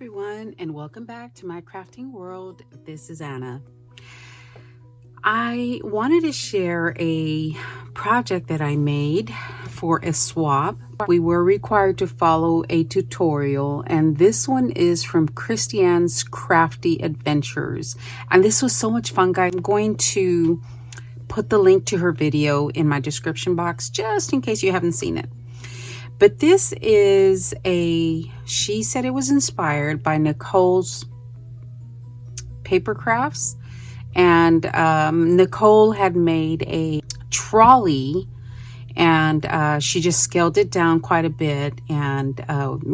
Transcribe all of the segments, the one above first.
everyone, and welcome back to my crafting world. This is Anna. I wanted to share a project that I made for a swap. We were required to follow a tutorial, and this one is from Christiane's Crafty Adventures. And this was so much fun, guys. I'm going to put the link to her video in my description box just in case you haven't seen it. But this is she said it was inspired by Nicole's paper crafts. And Nicole had made a trolley, and she just scaled it down quite a bit. And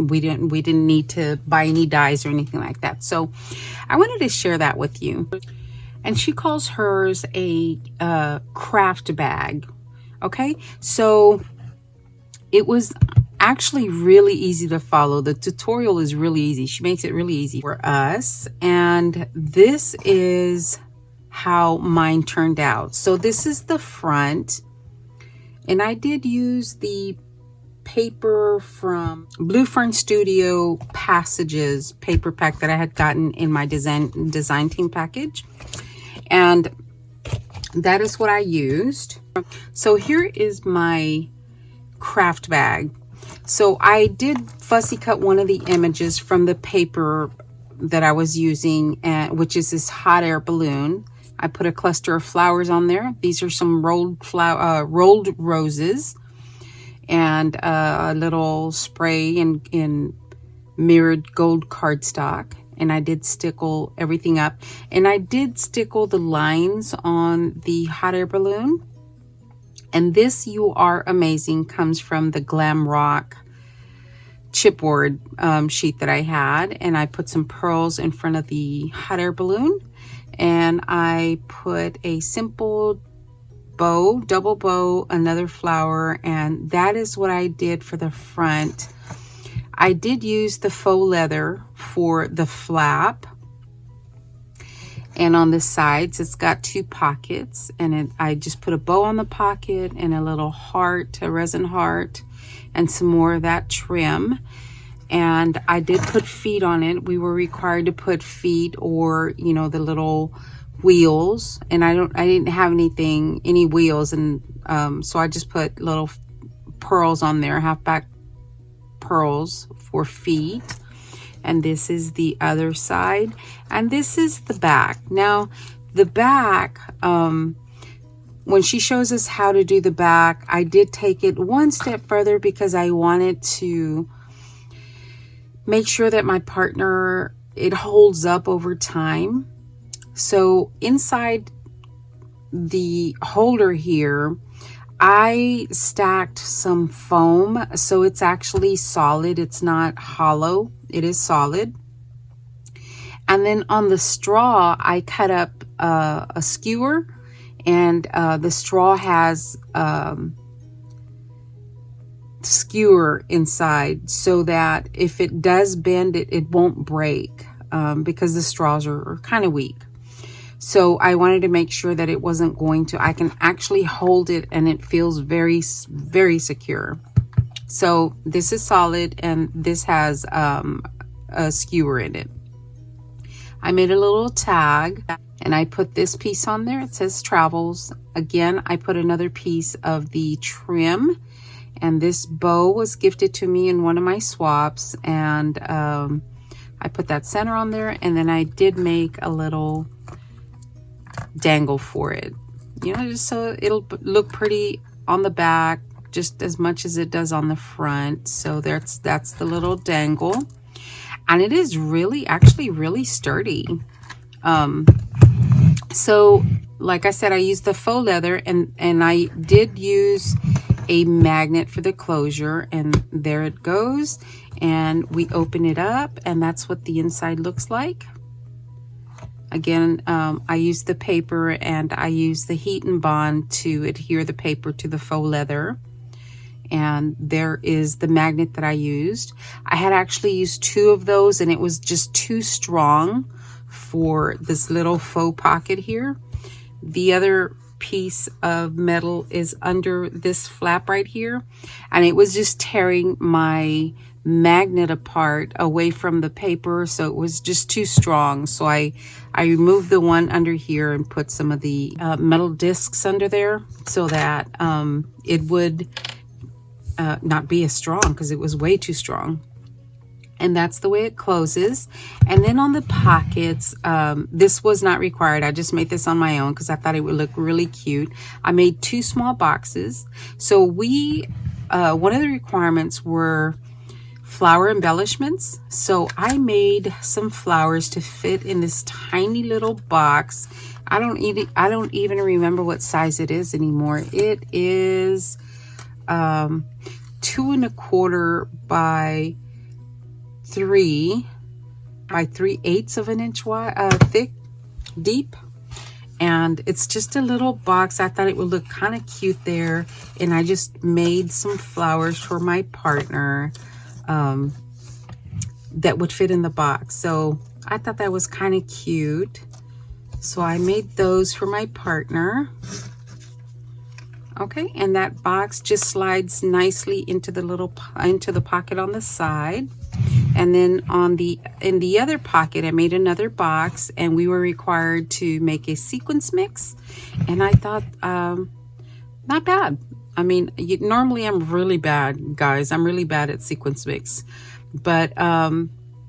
we didn't need to buy any dies or anything like that. So I wanted to share that with you. And she calls hers a craft bag. Okay, so it was actually really easy to follow. The tutorial is really easy. She makes it really easy for us. And this is how mine turned out. So this is the front. And I did use the paper from Blue Fern Studio Passages paper pack that I had gotten in my design team package. And that is what I used. So here is my craft bag. So I did fussy cut one of the images from the paper that I was using, which is this hot air balloon. I put a cluster of flowers on there. These are some rolled roses, and a little spray in mirrored gold cardstock. And I did stickle everything up, and I did stickle the lines on the hot air balloon. And this You Are Amazing comes from the Glam Rock chipboard sheet that I had. And I put some pearls in front of the hot air balloon. And I put a simple bow, double bow, another flower. And that is what I did for the front. I did use the faux leather for the flap. And on the sides, it's got two pockets, and I just put a bow on the pocket and a little heart, a resin heart, and some more of that trim. And I did put feet on it. We were required to put feet, or the little wheels. And I didn't have any wheels, and so I just put little pearls on there, half-back pearls for feet. And this is the other side, and this is the back. Now the back, when she shows us how to do the back, I did take it one step further because I wanted to make sure that my partner, it holds up over time. So inside the holder here, I stacked some foam, so it's actually solid. It's not hollow. It is solid. And then on the straw, I cut up a skewer, and the straw has skewer inside, so that if it does bend, it won't break, because the straws are kind of weak. So I wanted to make sure that it wasn't going to, I can actually hold it and it feels very, very secure. So this is solid, and this has a skewer in it. I made a little tag, and I put this piece on there. It says Travels. Again, I put another piece of the trim, and this bow was gifted to me in one of my swaps. And I put that center on there, and then I did make a little dangle for it, just so it'll look pretty on the back just as much as it does on the front. So that's the little dangle, and it is actually really sturdy. So like I said, I used the faux leather, and I did use a magnet for the closure, and there it goes. And we open it up, and that's what the inside looks like. Again, I used the paper, and I used the heat and bond to adhere the paper to the faux leather. And there is the magnet that I used. I had actually used two of those, and it was just too strong for this little faux pocket here. The other piece of metal is under this flap right here, and it was just tearing my magnet apart away from the paper, so it was just too strong. So I removed the one under here and put some of the metal discs under there so that it would not be as strong, because it was way too strong. And that's the way it closes. And then on the pockets, this was not required. I just made this on my own because I thought it would look really cute. I made 2 small boxes. So one of the requirements were flower embellishments. So I made some flowers to fit in this tiny little box. I don't even remember what size it is anymore. It is 2 1/4 by 3/8 of an inch wide, deep. And it's just a little box. I thought it would look kind of cute there. And I just made some flowers for my partner that would fit in the box. So I thought that was kind of cute. So I made those for my partner. Okay, and that box just slides nicely into the pocket on the side. And then in the other pocket, I made another box, and we were required to make a sequence mix. And I thought, not bad. I mean, normally I'm really bad, guys. I'm really bad at sequence mix. But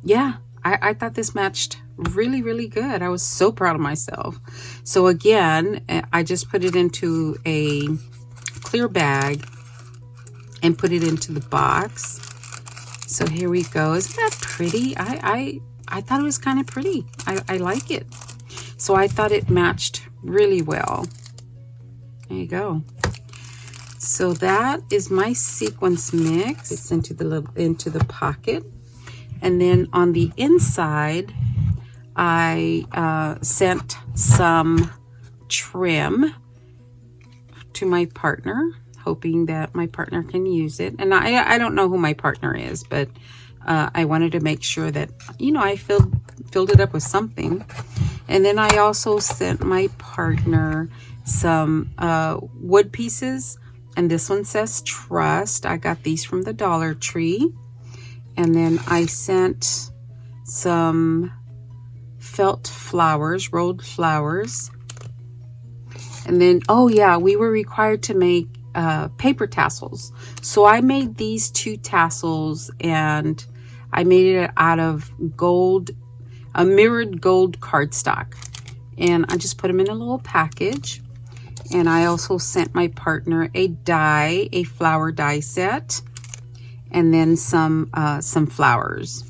yeah, I thought this matched really, really good. I was so proud of myself. So again, I just put it into a clear bag and put it into the box. So here we go. Isn't that pretty? I thought it was kind of pretty. I like it. So I thought it matched really well. There you go. So that is my sequence mix. It's into the pocket. And then on the inside, I sent some trim to my partner, hoping that my partner can use it. And I don't know who my partner is, but I wanted to make sure that, you know, I filled it up with something. And then I also sent my partner some wood pieces, and this one says Trust. I got these from the Dollar Tree. And then I sent some felt flowers, rolled flowers. And then, oh yeah, we were required to make paper tassels. So I made these 2 tassels, and I made it out of gold, a mirrored gold cardstock. And I just put them in a little package. And I also sent my partner a flower die set, and then some flowers.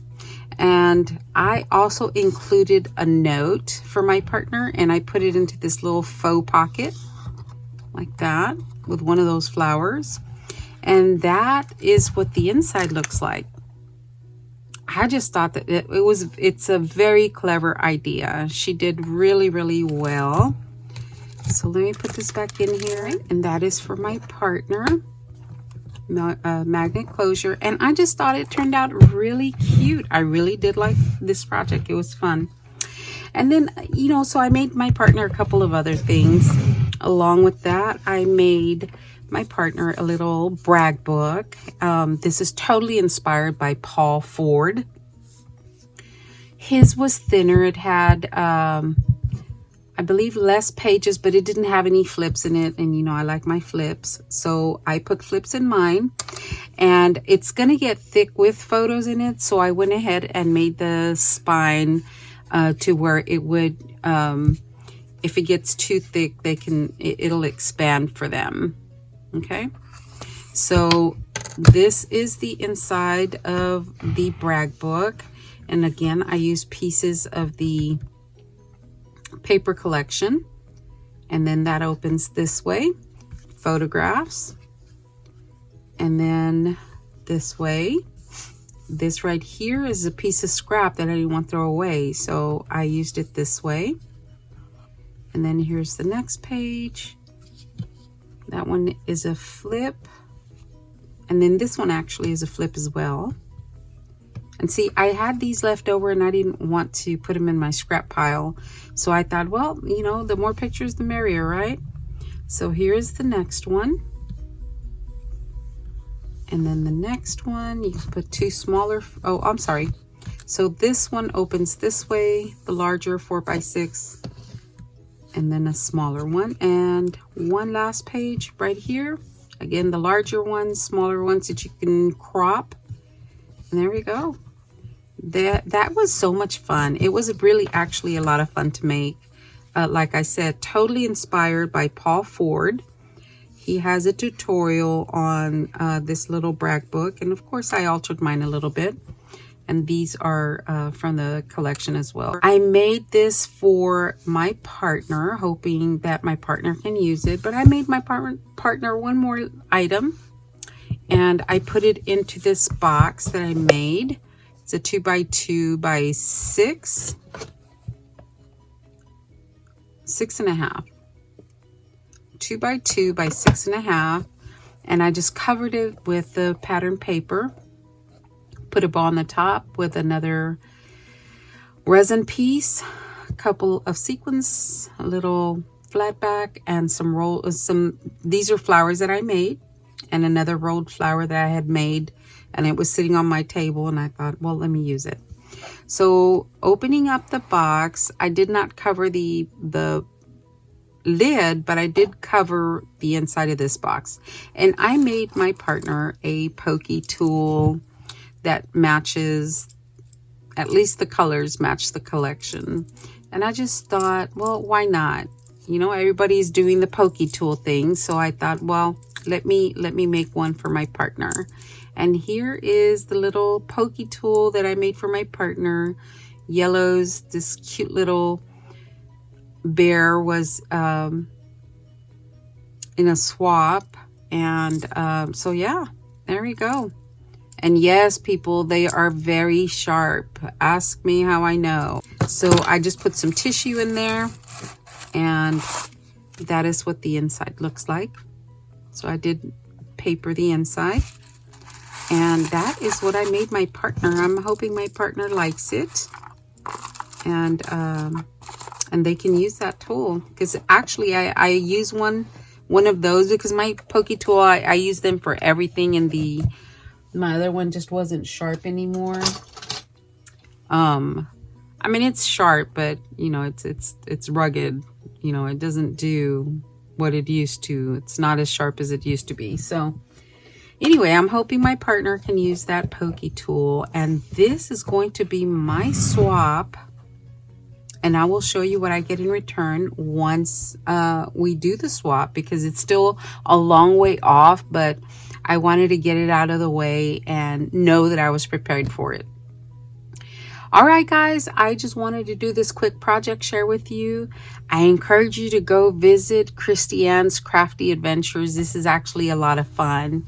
And I also included a note for my partner, and I put it into this little faux pocket like that with one of those flowers. And that is what the inside looks like. I just thought that it's a very clever idea. She did really, really well. So let me put this back in here, and that is for my partner, magnet closure. And I just thought it turned out really cute. I really did like this project. It was fun. And then, you know, so I made my partner a couple of other things. Along with that, I made my partner a little brag book. This is totally inspired by Paul Ford. His was thinner. It had I believe less pages, but it didn't have any flips in it. And you know, I like my flips, so I put flips in mine. And it's gonna get thick with photos in it, so I went ahead and made the spine to where it would, if it gets too thick, it'll expand for them. Okay, so this is the inside of the brag book. And again, I use pieces of the paper collection, and then that opens this way, photographs, and then this way. This right here is a piece of scrap that I didn't want to throw away, so I used it this way. And then here's the next page. That one is a flip, and then this one actually is a flip as well. And see, I had these left over, and I didn't want to put them in my scrap pile. So I thought, well, you know, the more pictures, the merrier, right? So here's the next one. And then the next one, you can put two smaller, oh, I'm sorry. So this one opens this way, the larger 4x6, and then a smaller one. And one last page right here. Again, the larger ones, smaller ones that you can crop. And there we go. That was so much fun. It was really actually a lot of fun to make. Like I said, totally inspired by Paul Ford. He has a tutorial on this little brag book, and of course I altered mine a little bit, and these are from the collection as well. I made this for my partner, hoping that my partner can use it, but I made my partner one more item, and I put it into this box that I made. It's a 2x2x6, 6.5. 2x2x6.5, and I just covered it with the pattern paper, put a ball on the top with another resin piece, a couple of sequins, a little flat back, and these are flowers that I made, and another rolled flower that I had made, and it was sitting on my table, and I thought, well, let me use it. So opening up the box, I did not cover the lid, but I did cover the inside of this box, and I made my partner a pokey tool that matches, at least the colors match the collection. And I just thought, well, why not? You know, everybody's doing the pokey tool thing, so I thought, well, let me make one for my partner. And here is the little pokey tool that I made for my partner. Yellows, this cute little bear was in a swap, and so yeah, there we go. And yes, people, they are very sharp. Ask me how I know. So I just put some tissue in there, and that is what the inside looks like. So I did paper the inside, and that is what I made my partner. I'm hoping my partner likes it, and they can use that tool, because actually I use one of those, because my pokey tool, I use them for everything, and my other one just wasn't sharp anymore. I mean, it's sharp, but you know, it's rugged. You know, it doesn't do what it used to. It's not as sharp as it used to be. So anyway, I'm hoping my partner can use that pokey tool, and this is going to be my swap. And I will show you what I get in return once we do the swap, because it's still a long way off, but I wanted to get it out of the way and know that I was prepared for it. All right, guys, I just wanted to do this quick project share with you. I encourage you to go visit Christiane's Crafty Adventures. This is actually a lot of fun.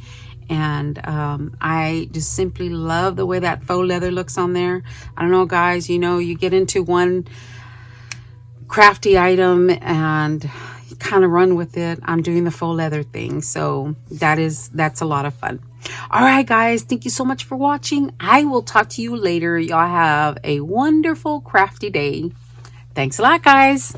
And I just simply love the way that faux leather looks on there. I don't know, guys, you know, you get into one crafty item and you kind of run with it. I'm doing the faux leather thing, so that's a lot of fun. All right, guys, thank you so much for watching. I will talk to you later. Y'all have a wonderful crafty day. Thanks a lot, guys.